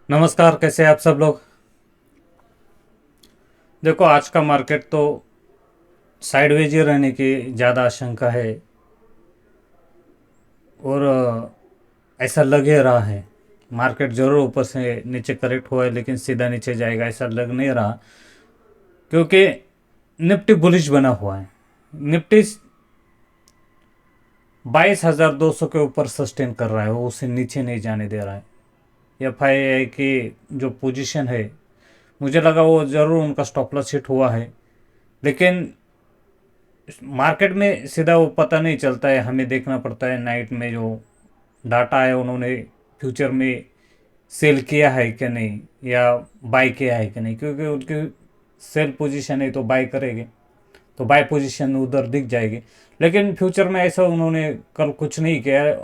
नमस्कार, कैसे हैं आप सब लोग। देखो, आज का मार्केट तो साइडवेज ही रहने की ज़्यादा आशंका है। और ऐसा लग ही रहा है। मार्केट ज़रूर ऊपर से नीचे करेक्ट हुआ है, लेकिन सीधा नीचे जाएगा ऐसा लग नहीं रहा। क्योंकि निफ्टी बुलिश बना हुआ है। निफ्टी 22,200 के ऊपर सस्टेन कर रहा है, वो उसे नीचे नहीं जाने दे रहा है। एफ आई आई की जो पोजीशन है, मुझे लगा वो ज़रूर उनका स्टॉप लॉस हिट हुआ है। लेकिन मार्केट में सीधा वो पता नहीं चलता है, हमें देखना पड़ता है नाइट में जो डाटा है उन्होंने फ्यूचर में सेल किया है कि नहीं या बाय किया है कि नहीं। क्योंकि उनकी सेल पोजीशन है तो बाय करेंगे, तो बाय पोजीशन उधर दिख जाएगी। लेकिन फ्यूचर में ऐसा उन्होंने कल कुछ नहीं किया।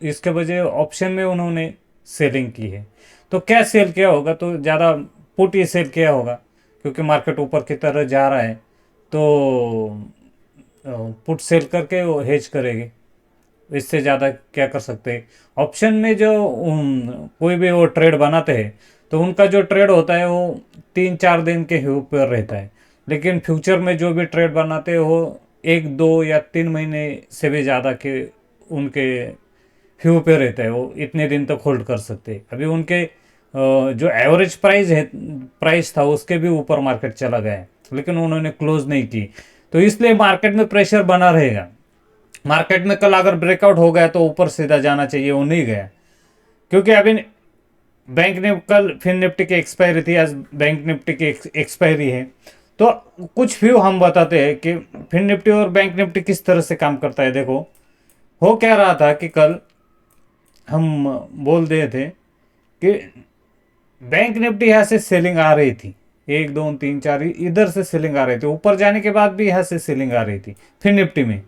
इसके वजह ऑप्शन में उन्होंने सेलिंग की है। तो क्या सेल किया होगा, तो ज़्यादा पुट ही सेल किया होगा। क्योंकि मार्केट ऊपर की तरह जा रहा है, तो पुट सेल करके वो हेज करेगी। इससे ज़्यादा क्या कर सकते हैं। ऑप्शन में जो कोई भी वो ट्रेड बनाते हैं, तो उनका जो ट्रेड होता है वो 3-4 दिन के ऊपर रहता है। लेकिन फ्यूचर में जो भी ट्रेड बनाते हैं वो 1, 2 या 3 महीने से भी ज़्यादा के उनके फ्यू पे रहता है। वो इतने दिन तक होल्ड कर सकते हैं। अभी उनके जो एवरेज प्राइस था उसके भी ऊपर मार्केट चला गया है, लेकिन उन्होंने क्लोज नहीं की। तो इसलिए मार्केट में प्रेशर बना रहेगा। मार्केट में कल अगर ब्रेकआउट हो गया तो ऊपर सीधा जाना चाहिए, वो नहीं गया। क्योंकि अभी बैंक ने कल फिन निफ्टी की एक्सपायरी थी, आज बैंक निफ्टी की एक्सपायरी है। तो कुछ व्यू हम बताते हैं कि फिन निफ्टी और बैंक निफ्टी किस तरह से काम करता है। देखो, हो क्या रहा था कि कल हम बोल रहे थे कि बैंक निफ्टी यहाँ से सेलिंग आ रही थी, 1, 2, 3, 4 इधर से सेलिंग आ रही थी। ऊपर जाने के बाद भी यहाँ से सेलिंग आ रही थी। फिर निफ्टी में,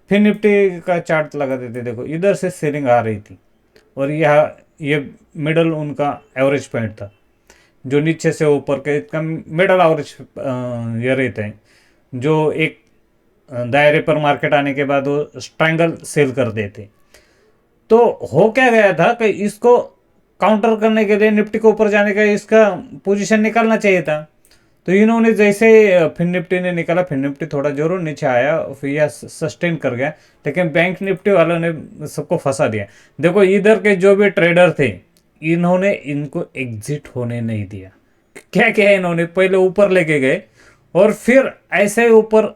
फिर निफ्टी का चार्ट लगा देते, देखो इधर से सेलिंग आ रही थी। और यह ये मिडल उनका एवरेज पॉइंट था, जो नीचे से ऊपर के इसका मिडल एवरेज ये रहते हैं। जो एक दायरे पर मार्केट आने के बाद वो स्ट्रैंगल सेल कर देते। तो हो क्या गया था कि इसको काउंटर करने के लिए निफ्टी को ऊपर जाने का इसका पोजीशन निकालना चाहिए था। तो इन्होंने जैसे फिर निफ्टी ने निकाला, फिर निफ्टी थोड़ा जरूर नीचे आया, फिर यह सस्टेन कर गया। लेकिन बैंक निफ्टी वालों ने सबको फंसा दिया। देखो, इधर के जो भी ट्रेडर थे, इन्होंने इनको एग्जिट होने नहीं दिया। क्या किया इन्होंने, पहले ऊपर लेके गए और फिर ऐसे ऊपर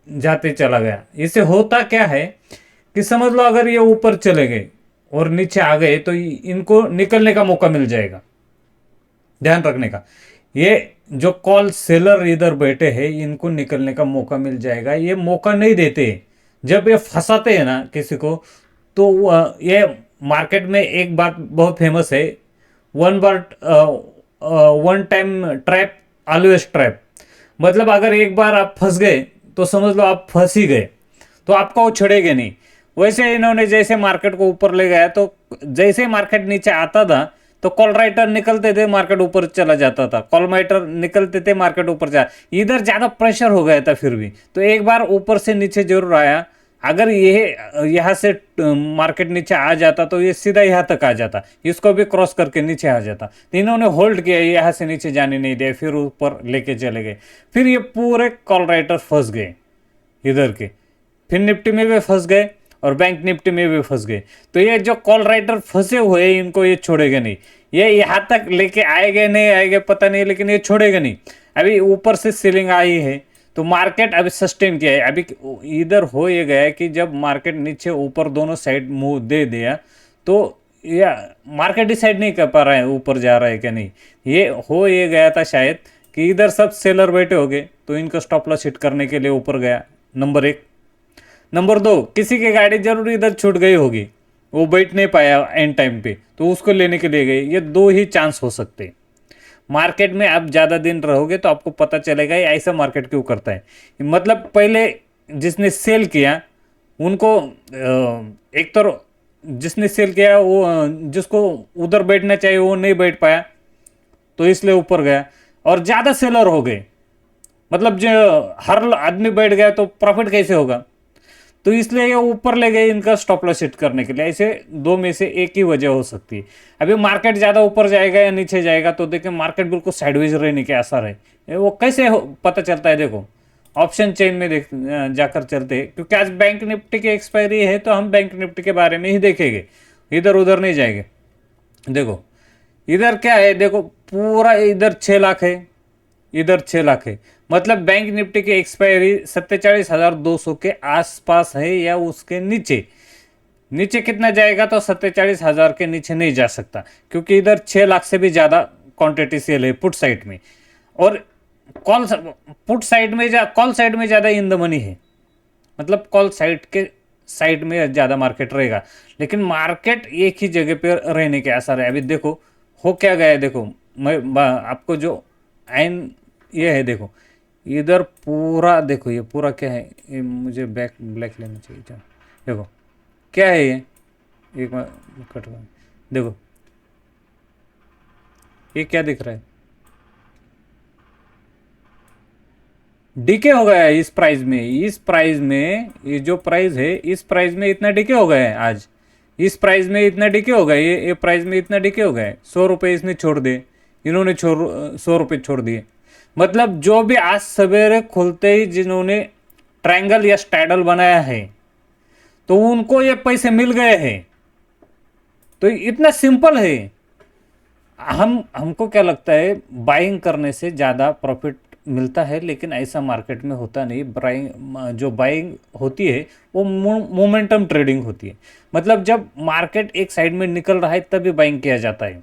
जाते चला गया। इससे होता क्या है कि समझ लो अगर ये ऊपर चले गए और नीचे आ गए तो इनको निकलने का मौका मिल जाएगा। ध्यान रखने का, ये जो कॉल सेलर इधर बैठे हैं इनको निकलने का मौका मिल जाएगा। ये मौका नहीं देते। जब ये फंसाते हैं ना किसी को, तो ये मार्केट में एक बात बहुत फेमस है, वन बार one time trap always trap. मतलब अगर एक बार आप फंस गए तो समझ लो आप फंस ही गए, तो आपका वो छड़ेगा नहीं। वैसे इन्होंने जैसे मार्केट को ऊपर ले गया, तो जैसे मार्केट नीचे आता था तो कॉल राइटर निकलते थे, मार्केट ऊपर चला जाता था। कॉल राइटर निकलते थे, मार्केट ऊपर जा, इधर ज्यादा प्रेशर हो गया था। फिर भी तो एक बार ऊपर से नीचे जरूर आया। अगर ये यहाँ से मार्केट नीचे आ जाता तो ये सीधा यहाँ तक आ जाता, इसको भी क्रॉस करके नीचे आ जाता। तो इन्होंने होल्ड किया, यहाँ से नीचे जाने नहीं दिया, फिर ऊपर लेके चले गए। फिर ये पूरे कॉल राइटर फंस गए इधर के, फिर निफ्टी में भी फंस गए और बैंक निफ्टी में भी फंस गए। तो ये जो कॉल राइटर फंसे हुए हैं इनको ये छोड़ेगा नहीं। ये यहाँ तक लेके आएंगे नहीं आएंगे पता नहीं, लेकिन ये छोड़ेगा नहीं। अभी ऊपर से सीलिंग आई है तो मार्केट अभी सस्टेन किया है। अभी इधर हो ये गया है कि जब मार्केट नीचे ऊपर दोनों साइड मुंह दे दिया तो या मार्केट डिसाइड नहीं कर पा रहा है ऊपर जा रहा है क्या नहीं। ये हो ये गया था शायद कि इधर सब सेलर बैठे हो गए तो इनको स्टॉप लॉस हिट करने के लिए ऊपर गया, नंबर एक। नंबर दो, किसी की गाड़ी जरूर इधर छूट गई होगी, वो बैठ नहीं पाया एंड टाइम पे, तो उसको लेने के लिए गए। ये दो ही चांस हो सकते हैं। मार्केट में आप ज़्यादा दिन रहोगे तो आपको पता चलेगा ये ऐसा मार्केट क्यों करता है। मतलब पहले जिसने सेल किया उनको एक तो जिसने सेल किया वो जिसको उधर बैठना चाहिए वो नहीं बैठ पाया, तो इसलिए ऊपर गया। और ज़्यादा सेलर हो गए, मतलब जो हर आदमी बैठ गया तो प्रॉफिट कैसे होगा। तो इसलिए ये ऊपर ले गए इनका स्टॉप लॉस हिट करने के लिए। ऐसे दो में से एक ही वजह हो सकती है। अभी मार्केट ज़्यादा ऊपर जाएगा या नीचे जाएगा, तो देखिए मार्केट बिल्कुल साइडवेज रहने के आसार है। वो कैसे पता चलता है, देखो ऑप्शन चेन में देख जाकर चलते हैं, क्योंकि आज बैंक निफ्टी की एक्सपायरी है तो हम बैंक निफ्टी के बारे में ही देखेंगे, इधर उधर नहीं जाएंगे। देखो इधर क्या है, देखो पूरा इधर 6 लाख है, इधर 6 लाख है, मतलब बैंक निफ्टी की एक्सपायरी 47,200 के आसपास है या उसके नीचे। नीचे कितना जाएगा, तो 47,000 के नीचे नहीं जा सकता, क्योंकि इधर 6 लाख से भी ज़्यादा क्वांटिटी सेल है पुट साइड में। और कॉल साइड में ज़्यादा इन द मनी है, मतलब कॉल साइड के साइड में ज़्यादा मार्केट रहेगा, लेकिन मार्केट एक ही जगह पर रहने के आसार है। अभी देखो हो क्या गया है, देखो मैं आपको जो आइन ये है, देखो इधर पूरा, देखो ये पूरा क्या है, ये मुझे ब्लैक लेना चाहिए था। देखो क्या है ये, एक कट रहा है, देखो ये क्या दिख रहा है, डिके हो गया है इस प्राइस में। ये जो प्राइस है, इस प्राइस में इतना डिके हो गया है आज, इस प्राइस में इतना डिके हो गया, ये प्राइस में इतना डिके हो गया है। 100 रुपये इसने छोड़ दिए, इन्होंने 100 रुपये छोड़ दिए। मतलब जो भी आज सवेरे खुलते ही जिन्होंने ट्रायंगल या स्टैडल बनाया है, तो उनको ये पैसे मिल गए हैं। तो इतना सिंपल है। हमको क्या लगता है, बाइंग करने से ज़्यादा प्रॉफिट मिलता है, लेकिन ऐसा मार्केट में होता नहीं। जो बाइंग होती है वो मोमेंटम ट्रेडिंग होती है, मतलब जब मार्केट एक साइड में निकल रहा है तभी बाइंग किया जाता है।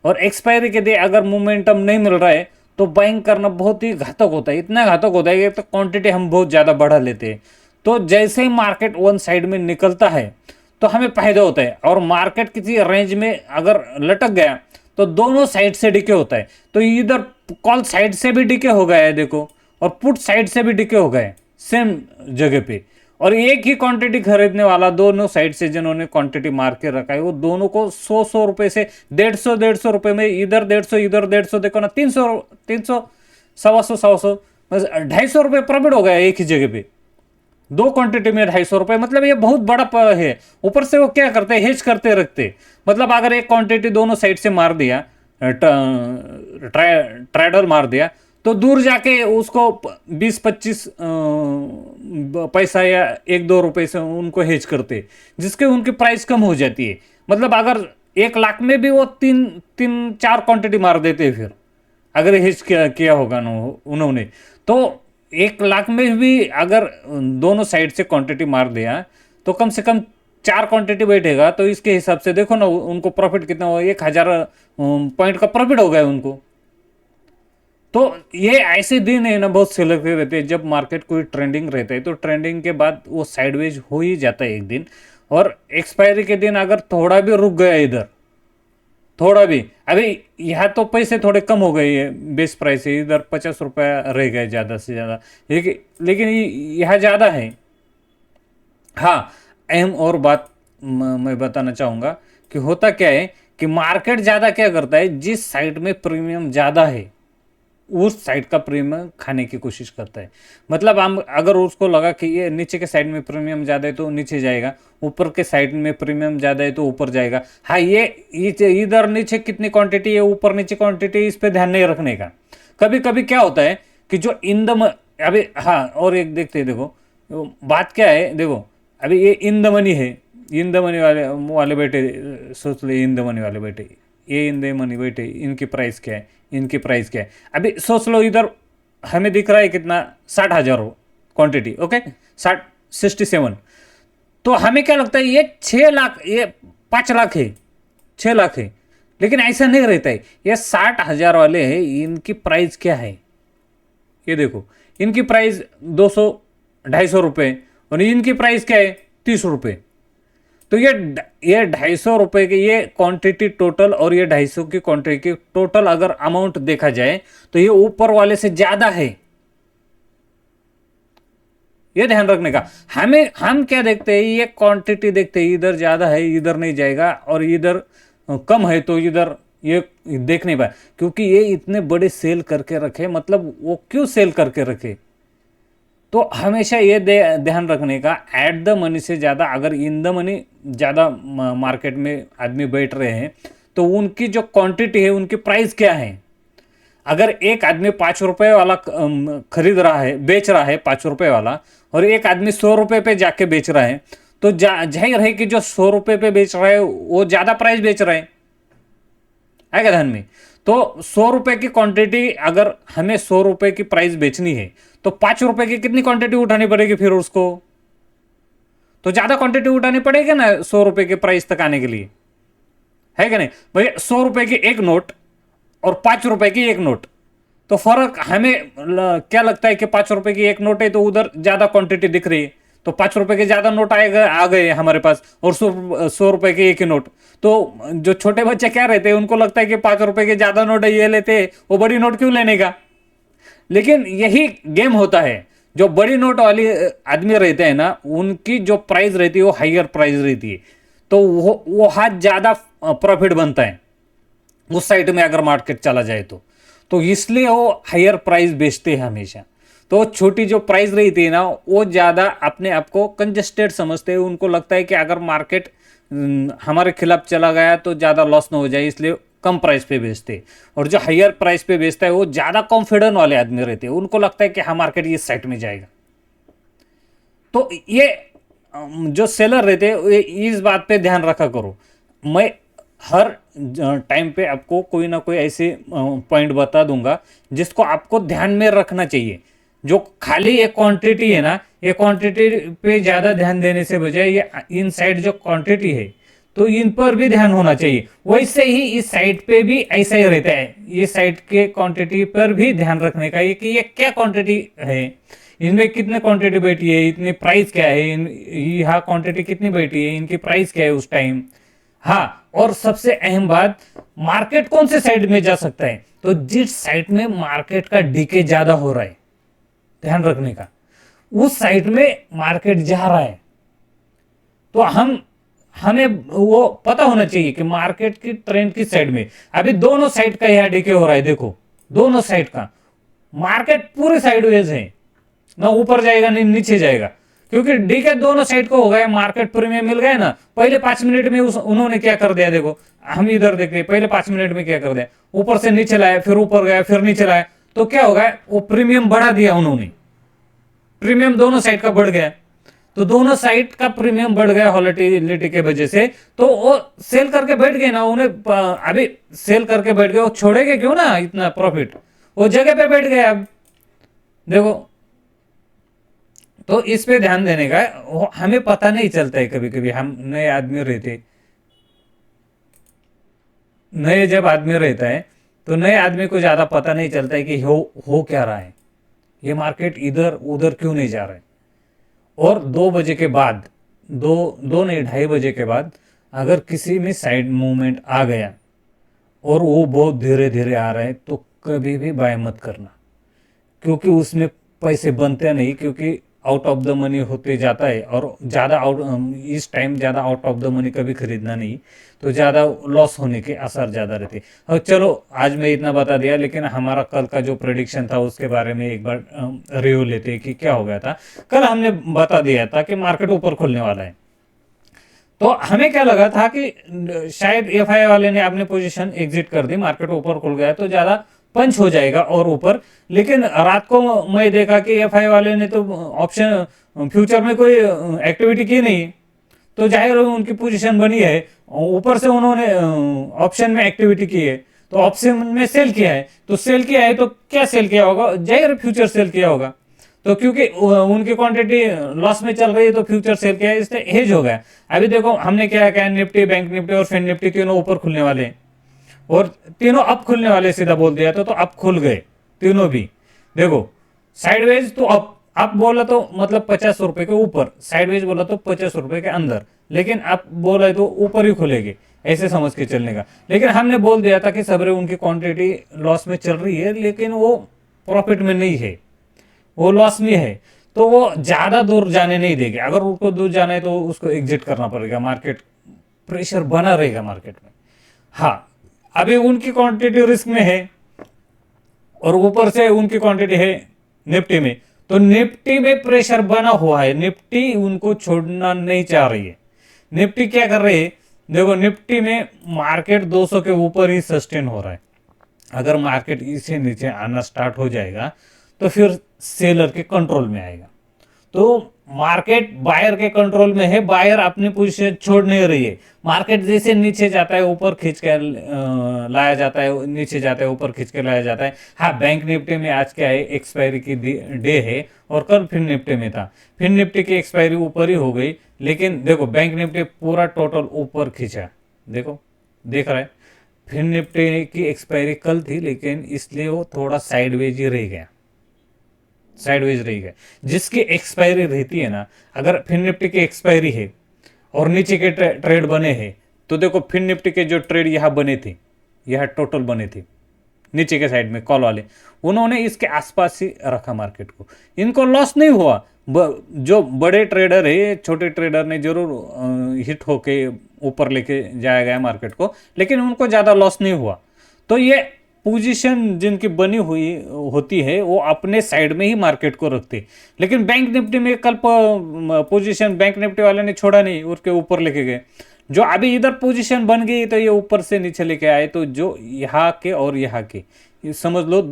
और एक्सपायरी के दिन अगर मोमेंटम नहीं मिल रहा है तो बाइंग करना बहुत ही घातक होता है, इतना घातक होता है कि तो क्वांटिटी हम बहुत ज़्यादा बढ़ा लेते हैं। तो जैसे ही मार्केट वन साइड में निकलता है तो हमें फायदा होता है, और मार्केट किसी रेंज में अगर लटक गया तो दोनों साइड से डिके होता है। तो इधर कॉल साइड से भी डिके हो गया है देखो, और पुट साइड से भी डिके हो गए सेम जगह पे। और एक ही क्वांटिटी खरीदने वाला दोनों साइड से जिन्होंने क्वांटिटी मार के रखा है, वो दोनों को 100 रुपए से 150 रुपए में, इधर 150 इधर 150, देखो ना 300 125 250 रुपये प्रॉफिट हो गया एक ही जगह पे, दो क्वांटिटी में 250 रुपये। मतलब ये बहुत बड़ा है। ऊपर से वो क्या करते हैं, हेज करते रखते। मतलब अगर एक क्वांटिटी दोनों साइड से मार दिया, ट्रेडल मार दिया, तो दूर जाके उसको 20-25 पैसा या 1-2 रुपए से उनको हेज करते, जिसके उनकी प्राइस कम हो जाती है। मतलब अगर 1 लाख में भी वो 3-4 क्वांटिटी मार देते, फिर अगर हेज किया होगा ना उन्होंने, तो 1 लाख में भी अगर दोनों साइड से क्वांटिटी मार दिया तो कम से कम 4 क्वांटिटी बैठेगा। तो इसके हिसाब से देखो ना उनको प्रॉफिट कितना हो, 1000 पॉइंट का प्रॉफिट हो गया उनको। तो ये ऐसे दिन है ना, बहुत सिलेक्टिव रहते हैं। जब मार्केट कोई ट्रेंडिंग रहता है तो ट्रेंडिंग के बाद वो साइडवेज हो ही जाता है एक दिन, और एक्सपायरी के दिन अगर थोड़ा भी रुक गया इधर, थोड़ा भी, अभी यहाँ तो पैसे थोड़े कम हो गए हैं, बेस प्राइस है इधर 50 रुपया रह गए ज़्यादा से ज़्यादा, लेकिन यहाँ ज़्यादा है। हाँ, अहम और बात मैं बताना चाहूँगा कि होता क्या है कि मार्केट ज़्यादा क्या करता है, जिस साइड में प्रीमियम ज़्यादा है उस साइड का प्रीमियम खाने की कोशिश करता है। मतलब हम अगर उसको लगा कि ये नीचे के साइड में प्रीमियम ज़्यादा है तो नीचे जाएगा, ऊपर के साइड में प्रीमियम ज़्यादा है तो ऊपर जाएगा। हाँ, ये इधर नीचे कितनी क्वांटिटी है, ऊपर नीचे क्वांटिटी, इस पर ध्यान नहीं रखने का। कभी कभी क्या होता है कि जो इन द अभी, हाँ और एक देखते हैं, देखो बात क्या है, देखो अभी ये इन द मनी है, इन द मनी वाले बैठे, सोच ले इन द मनी वाले बैठे, ये इन द मनी बैठे, इनकी प्राइस क्या है, इनकी प्राइस क्या है। अभी सोच लो इधर हमें दिख रहा है कितना, 60,000 क्वांटिटी, ओके 67। तो हमें क्या लगता है ये 6 लाख, ये 5 लाख है, 6 लाख है, लेकिन ऐसा नहीं रहता है। ये 60,000 वाले हैं, इनकी प्राइस क्या है, ये देखो इनकी प्राइस 200-250 रुपये, और इनकी प्राइस क्या है 30 रुपये। तो ये 250 रुपये की ये क्वांटिटी टोटल, और ये 250 की क्वांटिटी की टोटल अगर अमाउंट देखा जाए तो ये ऊपर वाले से ज्यादा है। ये ध्यान रखने का। हम क्या देखते हैं, ये क्वांटिटी देखते हैं, इधर ज्यादा है इधर नहीं जाएगा, और इधर कम है तो इधर ये देख नहीं पाए, क्योंकि ये इतने बड़े सेल करके रखे। मतलब वो क्यों सेल करके रखे, तो हमेशा ये ध्यान रखने का, एट द मनी से ज़्यादा अगर इन द मनी ज़्यादा मार्केट में आदमी बैठ रहे हैं तो उनकी जो क्वांटिटी है, उनकी प्राइस क्या है। अगर एक आदमी 5 रुपए वाला खरीद रहा है, बेच रहा है 5 रुपए वाला, और एक आदमी 100 रुपए पे जाके बेच रहा है, तो जाहिर है कि जो 100 रुपए पे बेच रहा है वो ज़्यादा प्राइस बेच रहा है क्या ध्यान में। तो 100 रुपए की क्वांटिटी, अगर हमें 100 रुपए की प्राइस बेचनी है तो 5 रुपए की कितनी क्वांटिटी उठानी पड़ेगी फिर उसको, तो ज्यादा क्वांटिटी उठानी पड़ेगी ना 100 रुपए के प्राइस तक आने के लिए, है कि नहीं भाई। 100 रुपए की एक नोट और 5 रुपए की एक नोट, तो फर्क हमें क्या लगता है कि 5 रुपए की एक नोट है तो उधर ज्यादा क्वांटिटी दिख रही है, तो 5 रुपए के ज्यादा नोट आ गए हमारे पास, और 100 रुपए के एक ही नोट। तो जो छोटे बच्चे क्या रहते हैं, उनको लगता है कि 5 रुपए के ज्यादा नोट है, ये लेते, वो बड़ी नोट क्यों लेने का। लेकिन यही गेम होता है, जो बड़ी नोट वाली आदमी रहते हैं ना, उनकी जो प्राइस रहती है वो हाइयर प्राइस रहती है, तो वो हाथ ज्यादा प्रॉफिट बनता है उस साइड में अगर मार्केट चला जाए तो इसलिए वो हायर प्राइस बेचते हैं हमेशा। तो छोटी जो प्राइस रहती है ना, वो ज़्यादा अपने आप को कंजस्टेड समझते हैं, उनको लगता है कि अगर मार्केट हमारे खिलाफ चला गया तो ज़्यादा लॉस ना हो जाए, इसलिए कम प्राइस पे बेचते हैं। और जो हायर प्राइस पे बेचता है वो ज़्यादा कॉन्फिडेंट वाले आदमी रहते हैं, उनको लगता है कि हाँ मार्केट इस साइड में जाएगा। तो ये जो सेलर रहते हैं इस बात पे ध्यान रखा करो। मैं हर टाइम पे आपको कोई ना कोई ऐसे पॉइंट बता दूंगा जिसको आपको ध्यान में रखना चाहिए। जो खाली एक क्वांटिटी है ना, ये क्वांटिटी पे ज़्यादा ध्यान देने से बजाय ये इन साइड जो क्वांटिटी है तो इन पर भी ध्यान होना चाहिए। वैसे ही इस साइड पे भी ऐसा ही रहता है, ये साइड के क्वांटिटी पर भी ध्यान रखने का कि ये क्या क्वांटिटी है, इनमें कितने क्वांटिटी बैठी है, इतनी प्राइस क्या है, यहाँ क्वांटिटी कितनी बैठी है, इनकी प्राइस क्या है उस टाइम। हाँ, और सबसे अहम बात, मार्केट कौन से साइड में जा सकता है, तो जिस साइड में मार्केट का डीके ज्यादा हो रहा है, ध्यान रखने का, उस साइड में मार्केट जा रहा है तो हमें वो पता होना चाहिए कि मार्केट की ट्रेंड किस साइड में। अभी दोनों साइड का यह डीके हो रहा है, देखो दोनों साइड का मार्केट पूरे साइडवेज है, ना ऊपर जाएगा नहीं नीचे जाएगा, क्योंकि डीके दोनों साइड को हो गया। मार्केट प्रीमियम मिल गया ना, पहले 5 मिनट में उन्होंने क्या कर दिया, देखो हम इधर देखते पहले 5 मिनट में क्या कर दिया, ऊपर से नीचे लाया, फिर ऊपर गया, फिर नीचे लाया, तो क्या होगा, वो प्रीमियम बढ़ा दिया उन्होंने, प्रीमियम दोनों साइड का बढ़ गया। तो दोनों साइड का प्रीमियम बढ़ गया वोलेटिलिटी के वजह से, तो वो सेल करके बैठ गए ना, उन्हें अभी सेल करके बैठ गए, वो छोड़ेंगे क्यों ना इतना प्रॉफिट, वो जगह पे बैठ गए। अब देखो, तो इस पे ध्यान देने का, हमें पता नहीं चलता है, कभी कभी हम नए आदमी रहते, नए जब आदमी रहता है तो नए आदमी को ज्यादा पता नहीं चलता है कि हो क्या रहा है, ये मार्केट इधर उधर क्यों नहीं जा रहा है। और 2 बजे के बाद, दो नहीं 2:30 बजे के बाद अगर किसी में साइड मूवमेंट आ गया और वो बहुत धीरे धीरे आ रहा है, तो कभी भी बाय मत करना, क्योंकि उसमें पैसे बनते नहीं, क्योंकि आउट ऑफ द मनी होते जाता है। और ज़्यादा इस टाइम ज़्यादा आउट ऑफ द मनी कभी खरीदना नहीं, तो ज़्यादा लॉस होने के आसार ज़्यादा रहते। और चलो आज मैं इतना बता दिया, लेकिन हमारा कल का जो प्रेडिक्शन था उसके बारे में एक बार रिव्यू लेते कि क्या हो गया था। कल हमने बता दिया था कि मार्केट ऊपर खुलने वाला है, तो हमें क्या लगा था कि शायद एफआई वाले ने अपने पोजीशन एग्जिट कर दी, मार्केट ऊपर खुल गया तो ज़्यादा पंच हो जाएगा और ऊपर। लेकिन रात को मैं देखा कि एफआई वाले ने तो ऑप्शन फ्यूचर में कोई एक्टिविटी की नहीं, तो जाहिर उनकी पोजीशन बनी है, ऊपर से उन्होंने ऑप्शन में एक्टिविटी की है, तो ऑप्शन में सेल किया है, तो सेल किया है तो क्या सेल किया होगा, जाहिर फ्यूचर सेल किया होगा। तो क्योंकि उनकी क्वांटिटी लॉस में चल रही है तो फ्यूचर सेल किया है, इससे हेज हो गया। अभी देखो हमने क्या क्या, निफ्टी, बैंक निफ्टी और फिन निफ्टी तीनों ऊपर खुलने वाले हैं, और तीनों अप खुलने वाले, सीधा बोल दिया तो अप खुल गए तीनों भी। देखो साइडवेज तो अप बोला तो मतलब 50 रुपए के ऊपर, साइडवेज बोला तो 50 रुपए के अंदर, लेकिन अप बोला तो ऊपर ही खुलेगी, ऐसे समझ के चलने का। लेकिन हमने बोल दिया था कि सबरे उनकी क्वांटिटी लॉस में चल रही है, लेकिन वो प्रॉफिट में नहीं है, वो लॉस में है, तो वो ज्यादा दूर जाने नहीं देंगे। अगर उनको दूर जाना है तो उसको एग्जिट करना पड़ेगा, मार्केट प्रेशर बना रहेगा मार्केट में। हाँ, अभी उनकी क्वांटिटी रिस्क में है और ऊपर से उनकी क्वांटिटी है निफ्टी में, तो निफ्टी में प्रेशर बना हुआ है, निफ्टी उनको छोड़ना नहीं चाह रही है। निफ्टी क्या कर रही है, देखो निफ्टी में मार्केट 200 के ऊपर ही सस्टेन हो रहा है। अगर मार्केट इससे नीचे आना स्टार्ट हो जाएगा तो फिर सेलर के कंट्रोल में आएगा। तो मार्केट बायर के कंट्रोल में है, बायर अपनी पोजीशन छोड़ नहीं रही है। मार्केट जैसे नीचे जाता है ऊपर खींच के लाया जाता है, नीचे जाता है ऊपर खींच के लाया जाता है। हाँ, बैंक निफ्टी में आज क्या है, एक्सपायरी की डे है और कल फिर निफ्टी में था, फिर निफ्टी की एक्सपायरी ऊपर ही हो गई। लेकिन देखो बैंक निफ्टी पूरा टोटल ऊपर खींचा, देखो देख रहा है। फिर निफ्टी की एक्सपायरी कल थी, लेकिन इसलिए वो थोड़ा साइडवेज ही रह गया, साइडवेज रही है। जिसकी एक्सपायरी रहती है ना, अगर फिन निफ्टी की एक्सपायरी है और नीचे के ट्रेड बने हैं, तो देखो फिन निफ्टी के जो ट्रेड यहाँ बने थे, यहाँ टोटल बने थे नीचे के साइड में कॉल वाले, उन्होंने इसके आसपास ही रखा मार्केट को, इनको लॉस नहीं हुआ। जो बड़े ट्रेडर है, छोटे ट्रेडर ने जरूर हिट होके ऊपर लेके जाया गया मार्केट को, लेकिन उनको ज़्यादा लॉस नहीं हुआ। तो ये पोजीशन जिनकी बनी हुई होती है वो अपने साइड में ही मार्केट को रखते। लेकिन बैंक निफ्टी में कल पोजीशन बैंक निफ्टी वाले ने छोड़ा नहीं, उसके ऊपर लेके गए। जो अभी इधर पोजीशन बन गई तो ये ऊपर से नीचे लेके आए, तो जो यहाँ के और यहाँ के समझ लो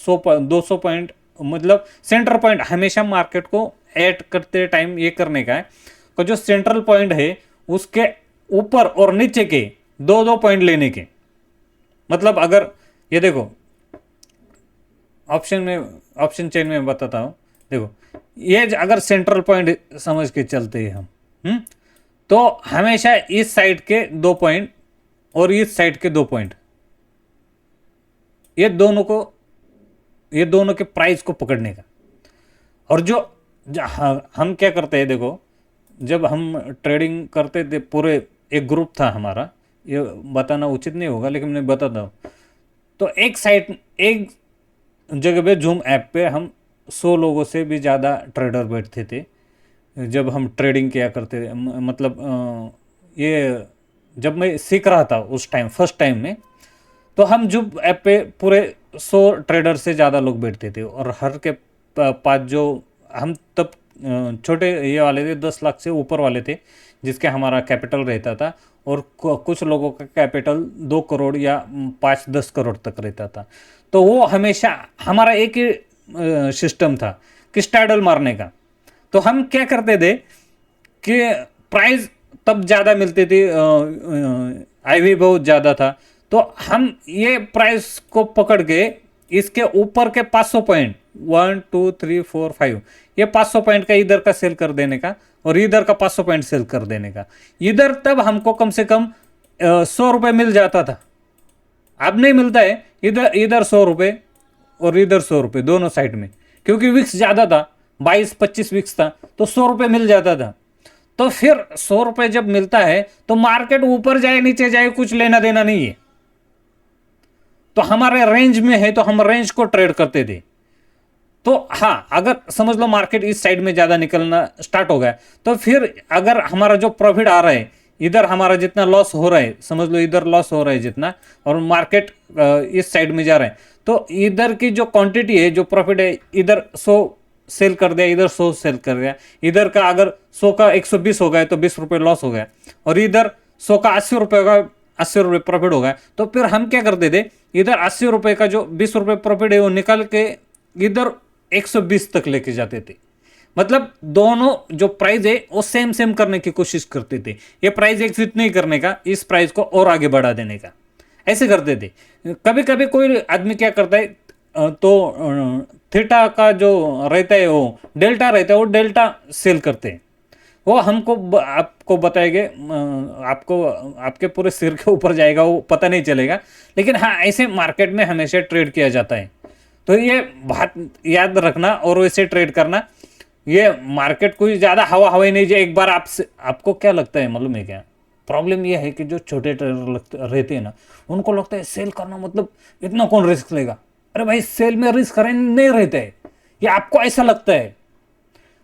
200 पॉइंट, मतलब सेंटर पॉइंट हमेशा मार्केट को ऐड करते टाइम ये करने का है कि जो सेंट्रल पॉइंट है उसके ऊपर और नीचे के 2-2 पॉइंट लेने के। मतलब अगर ये देखो ऑप्शन चेन में बताता हूं, देखो ये अगर सेंट्रल पॉइंट समझ के चलते हैं हम, तो हमेशा इस साइड के 2 पॉइंट और इस साइड के 2 पॉइंट, ये दोनों के प्राइस को पकड़ने का। और जो हम क्या करते हैं, देखो जब हम ट्रेडिंग करते थे, पूरे एक ग्रुप था हमारा, ये बताना उचित नहीं होगा लेकिन मैं बताता हूँ। तो एक जगह पे जूम ऐप पे हम 100 लोगों से भी ज़्यादा ट्रेडर बैठते थे जब हम ट्रेडिंग किया करते थे। मतलब ये जब मैं सीख रहा था उस टाइम, फर्स्ट टाइम में, तो हम जूम ऐप पे पूरे 100 ट्रेडर से ज़्यादा लोग बैठते थे। और हर के पास जो हम तब छोटे ये वाले थे, 10 लाख से ऊपर वाले थे जिसके हमारा कैपिटल रहता था, और कुछ लोगों का कैपिटल 2 करोड़ या 5-10 करोड़ तक रहता था। तो वो हमेशा हमारा एक ही सिस्टम था कि स्टैडल मारने का। तो हम क्या करते थे कि प्राइस तब ज़्यादा मिलती थी, आईवी बहुत ज़्यादा था, तो हम ये प्राइस को पकड़ के इसके ऊपर के 500 पॉइंट 1 2 3 4 5 ये 500 पॉइंट का इधर का सेल कर देने का और इधर का 500 पॉइंट सेल कर देने का। इधर तब हमको कम से कम 100 रुपये मिल जाता था। अब नहीं मिलता है, इधर 100 रुपये और इधर 100 रुपये दोनों साइड में, क्योंकि विक्स ज़्यादा था, 22-25 विक्स था, तो 100 रुपये मिल जाता था। तो फिर 100 रुपये जब मिलता है तो मार्केट ऊपर जाए नीचे जाए कुछ लेना देना नहीं है। तो हमारे रेंज में है तो हम रेंज को ट्रेड करते थे। तो हाँ, अगर समझ लो मार्केट इस साइड में ज़्यादा निकलना स्टार्ट हो गया, तो फिर अगर हमारा जो प्रॉफिट आ रहा है, इधर हमारा जितना लॉस हो रहा है, समझ लो इधर लॉस हो रहा है जितना, और मार्केट इस साइड में जा रहा है, तो इधर की जो क्वांटिटी है, जो प्रॉफिट है, इधर 100 सेल कर दिया, इधर 100 सेल कर दिया। इधर का अगर 100 का 120 हो गया तो 20 रुपये लॉस हो गया, और इधर 100 का 80 रुपये का 80 रुपये प्रॉफिट हो गया। तो फिर हम क्या करते थे, इधर 80 रुपये का जो 20 रुपये प्रॉफिट है वो निकाल के इधर 120 तक लेके जाते थे। मतलब दोनों जो प्राइस है वो सेम करने की कोशिश करते थे। ये प्राइस एग्जिट नहीं करने का, इस प्राइस को और आगे बढ़ा देने का, ऐसे करते थे। कभी कभी कोई आदमी क्या करता है, तो थीटा का जो रहता है वो डेल्टा रहता है, वो डेल्टा सेल करते हैं। वो हमको आपको बताएंगे, आपको आपके पूरे सिर के ऊपर जाएगा, वो पता नहीं चलेगा। लेकिन हाँ, ऐसे मार्केट में हमेशा ट्रेड किया जाता है। तो ये बात याद रखना और वैसे ट्रेड करना। ये मार्केट कोई ज़्यादा हवा नहीं जाए। एक बार आपको क्या लगता है मालूम है क्या, प्रॉब्लम ये है कि जो छोटे ट्रेडर रहते हैं ना, उनको लगता है सेल करना मतलब इतना कौन रिस्क लेगा। अरे भाई, सेल में रिस्क नहीं रहता है, ये आपको ऐसा लगता है।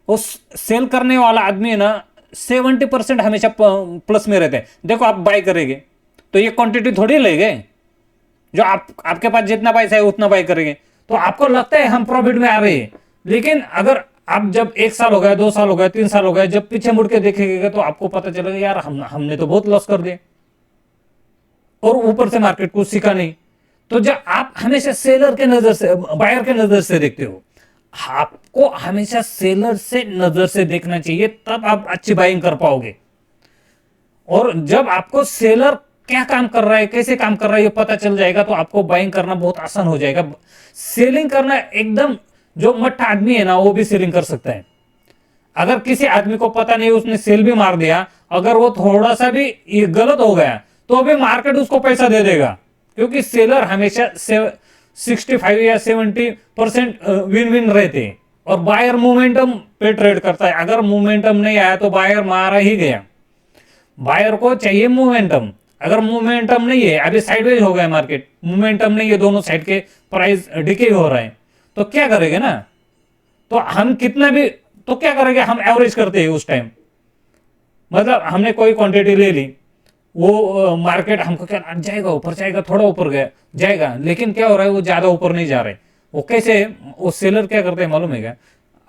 वो सेल करने वाला आदमी है ना, 70% हमेशा प्लस में रहता है। देखो आप बाय करेंगे तो ये क्वांटिटी थोड़ी लेंगे, जो आपके पास जितना पैसा है उतना बाय करेंगे, तो आपको लगता है हम प्रॉफिट में आ रहे हैं, लेकिन अगर आप जब 1 साल हो गया, 2 साल हो गया, 3 साल हो गया, जब पीछे मुड़ के देखेंगे तो आपको पता चलेगा यार हमने तो बहुत लॉस कर दिया और ऊपर से मार्केट कुछ सीखा नहीं। तो जब आप हमेशा सेलर के नजर से, बायर के नजर से देखते हो, आपको हमेशा सेलर से नजर से देखना चाहिए, तब आप अच्छी बाइंग कर पाओगे। और जब आपको सेलर क्या काम कर रहा है, कैसे काम कर रहा है, ये पता चल जाएगा तो आपको बाइंग करना बहुत आसान हो जाएगा। सेलिंग करना एकदम, जो मट्ठा आदमी है ना वो भी सेलिंग कर सकता है। अगर किसी आदमी को पता नहीं, उसने सेल भी मार दिया, अगर वो थोड़ा सा भी ये गलत हो गया तो अभी मार्केट उसको पैसा दे देगा, क्योंकि सेलर हमेशा 65 या 70% विन विन रहते हैं और बायर मोमेंटम पे ट्रेड करता है। अगर मोमेंटम नहीं आया तो बायर मारा ही गया। बायर को चाहिए मोमेंटम। अगर मोमेंटम नहीं है, अभी साइडवेज हो गया मार्केट, मोमेंटम नहीं है, दोनों साइड के प्राइस डिके हो रहे हैं, तो क्या करेंगे ना, तो हम कितना भी, तो क्या करेंगे, हम एवरेज करते हैं उस टाइम। मतलब हमने कोई क्वांटिटी ले ली, वो मार्केट हमको क्या जाएगा, ऊपर जाएगा, थोड़ा ऊपर गया जाएगा, लेकिन क्या हो रहा है, वो ज्यादा ऊपर नहीं जा रहे। वो कैसे, वो सेलर क्या करते हैं मालूम है क्या,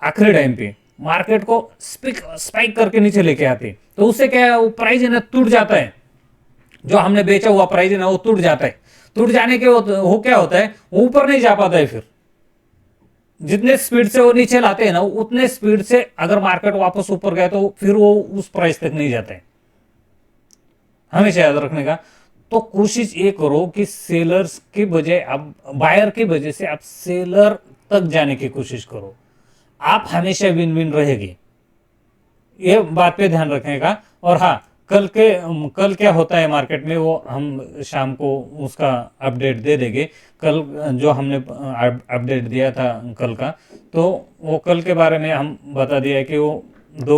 आखिरी टाइम पे मार्केट को स्पाइक करके नीचे लेके आते, तो उससे क्या है, वो प्राइस है ना टूट जाता है। जो हमने बेचा हुआ प्राइस है ना वो टूट जाता है। टूट जाने के वो क्या होता है, ऊपर नहीं जा पाता है। फिर जितने स्पीड से वो नीचे लाते हैं ना, उतने स्पीड से अगर मार्केट वापस ऊपर गया तो फिर वो उस प्राइस तक नहीं जाते। हमेशा याद रखने का। तो कोशिश ये करो कि सेलर्स की बजाय आप, बायर की वजह से आप सेलर तक जाने की कोशिश करो, आप हमेशा विन विन रहेगी। ये बात पे ध्यान रखने का। और हाँ, कल क्या होता है मार्केट में वो हम शाम को उसका अपडेट दे देंगे। कल जो हमने अपडेट दिया था कल का, तो वो कल के बारे में हम बता दिया कि वो दो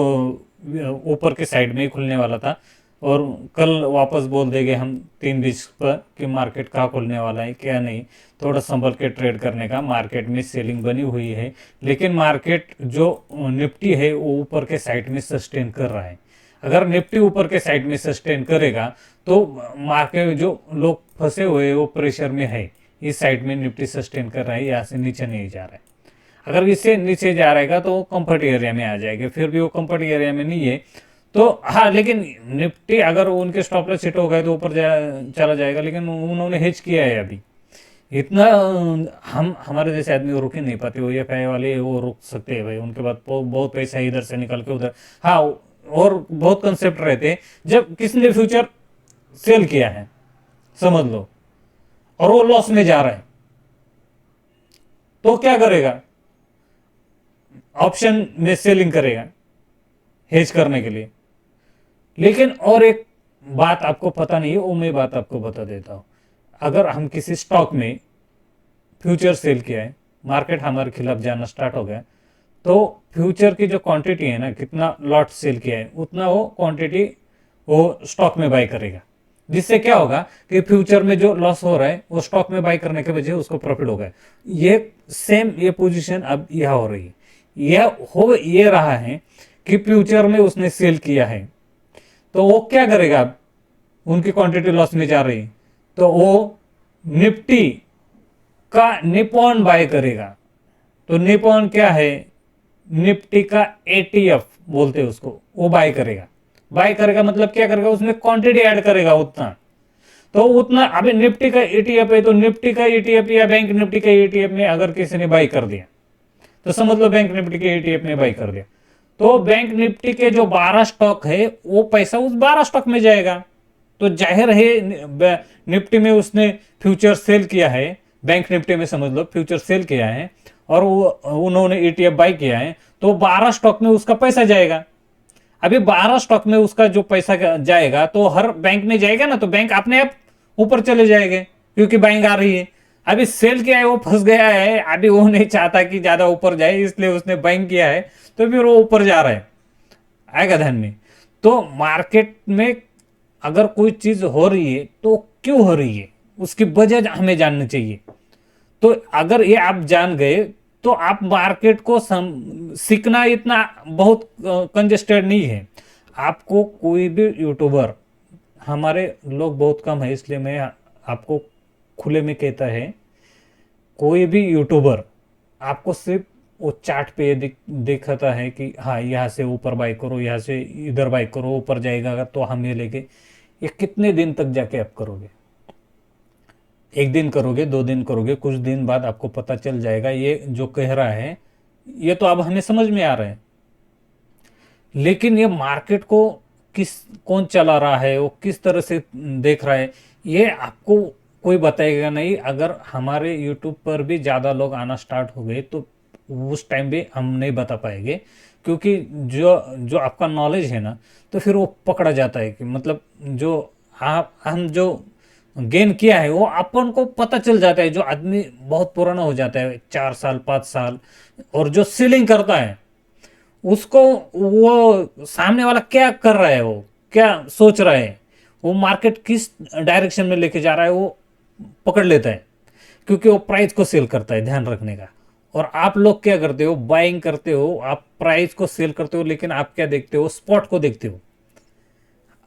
ऊपर के साइड में ही खुलने वाला था। और कल वापस बोल देंगे हम 3:20 पर कि मार्केट कहाँ खुलने वाला है क्या नहीं। थोड़ा संभल के ट्रेड करने का, मार्केट में सेलिंग बनी हुई है, लेकिन मार्केट जो निफ्टी है वो ऊपर के साइड में सस्टेन कर रहा है। अगर निफ्टी ऊपर के साइड में सस्टेन करेगा तो मार्केट, जो लोग फंसे हुए वो प्रेशर में है, इस साइड में निफ्टी सस्टेन कर रहा है, यहाँ से नीचे नहीं जा रहा है। अगर इससे नीचे जा रहेगा तो वो कंफर्ट एरिया में आ जाएगा, फिर भी वो कंफर्ट एरिया में नहीं है तो हाँ। लेकिन निफ्टी अगर उनके स्टॉप लॉस हिट हो गए तो ऊपर चला जाएगा, लेकिन उन्होंने हेज किया है अभी इतना। हम हमारे जैसे आदमी वो रुक ही नहीं पाते, वो ये एफ वाले वो रुक सकते हैं भाई, उनके बाद बहुत पैसा इधर से निकल के उधर। हाँ, और बहुत कंसेप्ट रहते हैं। जब किसी ने फ्यूचर सेल किया है समझ लो, और वो लॉस में जा रहा है, तो क्या करेगा, ऑप्शन में सेलिंग करेगा हेज करने के लिए। लेकिन और एक बात आपको पता नहीं है, वो मैं बात आपको बता देता हूं। अगर हम किसी स्टॉक में फ्यूचर सेल किया है, मार्केट हमारे खिलाफ जाना स्टार्ट हो गया, तो फ्यूचर की जो क्वांटिटी है ना, कितना लॉट सेल किया है उतना वो क्वांटिटी वो स्टॉक में बाय करेगा। जिससे क्या होगा कि फ्यूचर में जो लॉस हो रहा है वो स्टॉक में बाय करने के वजह उसको प्रॉफिट होगा। ये सेम ये पोजीशन अब यह हो रही है। ये रहा है कि फ्यूचर में उसने सेल किया है, तो वो क्या करेगा, अब उनकी क्वांटिटी लॉस में जा रही, तो वो निफ्टी का निपॉन बाय करेगा। तो निपॉन क्या है, निफ्टी का एटीएफ बोलते हैं उसको, वो बाय करेगा। बाय करेगा मतलब क्या करेगा, उसमें क्वांटिटी ऐड करेगा उतना। तो उतना, अभी निफ्टी का एटीएफ है तो निफ्टी का एटीएफ या बैंक निफ्टी का एटीएफ में अगर किसी ने बाय कर दिया तो समझ लो बैंक निफ्टी के एटीएफ में बाय कर दिया, तो बैंक निफ्टी के जो 12 स्टॉक है वो पैसा उस 12 स्टॉक में जाएगा। तो जाहिर है निफ्टी में उसने फ्यूचर सेल किया है, बैंक निफ्टी में समझ लो फ्यूचर सेल किया है, और उन्होंने ईटीएफ बाय किया है, तो 12 स्टॉक में उसका पैसा जाएगा। अभी 12 स्टॉक में उसका जो पैसा जाएगा तो हर बैंक में जाएगा ना, तो बैंक अपने आप ऊपर चले जाएंगे क्योंकि बाइंग आ रही है। अभी सेल किया है वो फंस गया है, अभी वो नहीं चाहता कि ज्यादा ऊपर जाए, इसलिए उसने बाइंग किया है, तो फिर वो ऊपर जा रहा है। आएगा ध्यान में। तो मार्केट में अगर कोई चीज हो रही है तो क्यों हो रही है, उसकी वजह हमें जाननी चाहिए। तो अगर ये आप जान गए तो आप मार्केट को सीखना इतना बहुत कंजेस्टेड नहीं है। आपको कोई भी यूट्यूबर, हमारे लोग बहुत कम है इसलिए मैं आपको खुले में कहता है, कोई भी यूट्यूबर आपको सिर्फ वो चार्ट पे दिखाता है कि हाँ यहाँ से ऊपर बाई करो, यहाँ से इधर बाई करो, ऊपर जाएगा तो हम ये लेके, ये कितने दिन तक जाके आप करोगे? एक दिन करोगे, 2 दिन करोगे, कुछ दिन बाद आपको पता चल जाएगा ये जो कह रहा है ये तो अब हमें समझ में आ रहा है, लेकिन ये मार्केट को किस कौन चला रहा है, वो किस तरह से देख रहा है, ये आपको कोई बताएगा नहीं। अगर हमारे यूट्यूब पर भी ज़्यादा लोग आना स्टार्ट हो गए तो उस टाइम भी हम नहीं बता पाएंगे, क्योंकि जो जो आपका नॉलेज है ना, तो फिर वो पकड़ा जाता है कि मतलब जो आप हम जो गेन किया है वो अपन को पता चल जाता है। जो आदमी बहुत पुराना हो जाता है, 4 साल 5 साल, और जो सेलिंग करता है उसको, वो सामने वाला क्या कर रहा है, वो क्या सोच रहा है, वो मार्केट किस डायरेक्शन में लेके जा रहा है, वो पकड़ लेता है, क्योंकि वो प्राइस को सेल करता है, ध्यान रखने का। और आप लोग क्या करते हो, बाइंग करते हो, आप प्राइस को सेल करते हो, लेकिन आप क्या देखते हो, स्पॉट को देखते हो।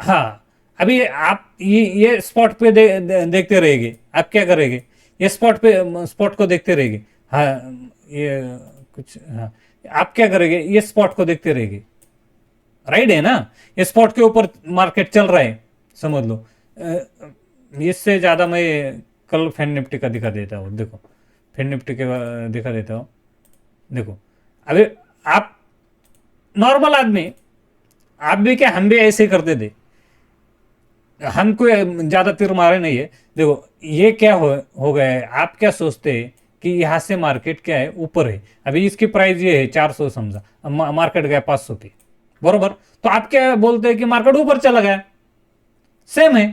हाँ, अभी आप ये स्पॉट पे देखते रहेंगे, आप क्या करेंगे, ये स्पॉट को देखते रहेंगे। हाँ, ये कुछ, हाँ, आप क्या करेंगे, ये स्पॉट को देखते रहेंगे, राइट है ना? ये स्पॉट के ऊपर मार्केट चल रहा है, समझ लो। इससे ज़्यादा मैं कल फैन निफ्टी का दिखा देता हूँ, देखो, फैन निफ्टी के दिखा देता हूँ, देखो। अभी आप नॉर्मल आदमी, आप भी क्या, हम भी ऐसे ही करते थे, हम कोई ज़्यादा तीर मारे नहीं है। देखो ये क्या हो गया है, आप क्या सोचते हैं कि यहाँ से मार्केट क्या है, ऊपर है, अभी इसकी प्राइस ये है 400 समझा, मार्केट गया 500 पे, बरोबर? तो आप क्या बोलते हैं कि मार्केट ऊपर चला गया, सेम है,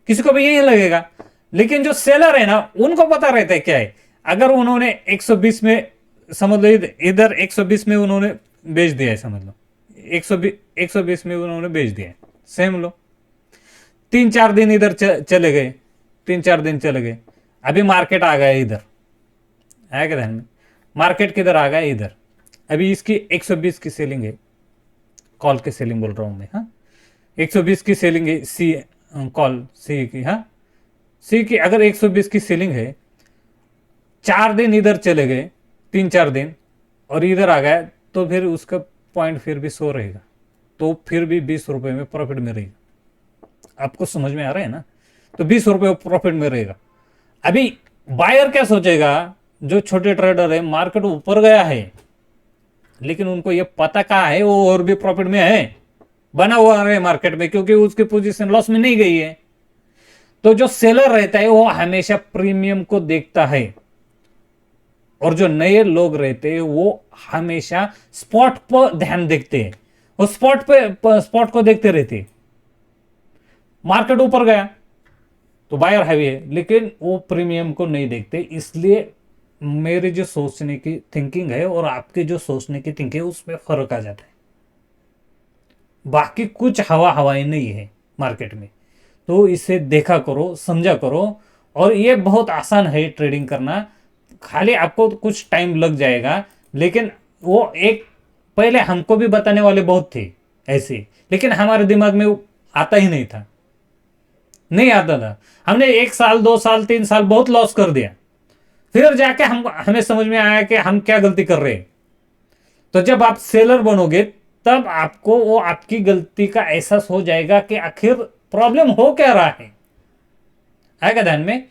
किसी को भी यही लगेगा। लेकिन जो सेलर है ना, उनको पता रहता है क्या है। अगर उन्होंने 120 में, समझ लो इधर 120 में उन्होंने बेच दिया है, समझ लो 120 में उन्होंने बेच दिया है, सेम लो, 3 4 दिन इधर चले गए, 3 4 दिन चले गए, अभी मार्केट आ गया इधर, आया ध्यान में? मार्केट किधर आ गया, इधर। अभी इसकी 120 की सेलिंग है, कॉल की सेलिंग बोल रहा हूं मैं, हाँ, 120 की सेलिंग है, सी कॉल सी की, हाँ, सी की अगर 120 की सेलिंग है, 4 दिन इधर चले गए, 3 4 दिन, और इधर आ गया, तो फिर उसका पॉइंट फिर भी 100 रहेगा, तो फिर भी 20 रुपए में प्रॉफिट में रहेगा। आपको समझ में आ रहा है ना? तो 20 रुपए प्रॉफिट में रहेगा। अभी बायर क्या सोचेगा, जो छोटे ट्रेडर है, मार्केट ऊपर गया है, लेकिन उनको ये पता कहाँ है वो और भी प्रॉफिट में है, बना हुआ है मार्केट में, क्योंकि उसकी पोजीशन लॉस में नहीं गई है। तो जो सेलर रहता है वो हमेशा प्रीमियम को देखता है, और जो नए लोग रहते हैं वो हमेशा स्पॉट पर ध्यान देखते हैं, वो स्पॉट को देखते रहते हैं। मार्केट ऊपर गया तो बायर हैवी है, लेकिन वो प्रीमियम को नहीं देखते। इसलिए मेरी जो सोचने की थिंकिंग है और आपके जो सोचने की थिंकिंग है, उसमें फर्क आ जाता है। बाकी कुछ हवाई नहीं है मार्केट में। तो इसे देखा करो, समझा करो, और ये बहुत आसान है ट्रेडिंग करना, खाली आपको कुछ टाइम लग जाएगा। लेकिन वो एक, पहले हमको भी बताने वाले बहुत थे ऐसे, लेकिन हमारे दिमाग में वो आता ही नहीं था, नहीं आता था। हमने 1 साल 2 साल 3 साल बहुत लॉस कर दिया, फिर जाके हमें समझ में आया कि हम क्या गलती कर रहे हैं। तो जब आप सेलर बनोगे, तब आपको वो आपकी गलती का एहसास हो जाएगा कि आखिर प्रॉब्लम हो क्या रहा है, आएगा ध्यान में?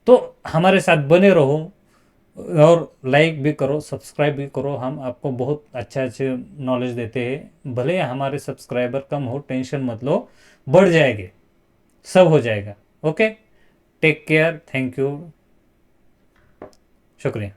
तो हमारे साथ बने रहो, और लाइक भी करो, सब्सक्राइब भी करो। हम आपको बहुत अच्छा अच्छे नॉलेज देते हैं। भले हमारे सब्सक्राइबर कम हो, टेंशन मत लो, बढ़ जाएंगे, सब हो जाएगा। Okay, take care, thank you, शुक्रिया।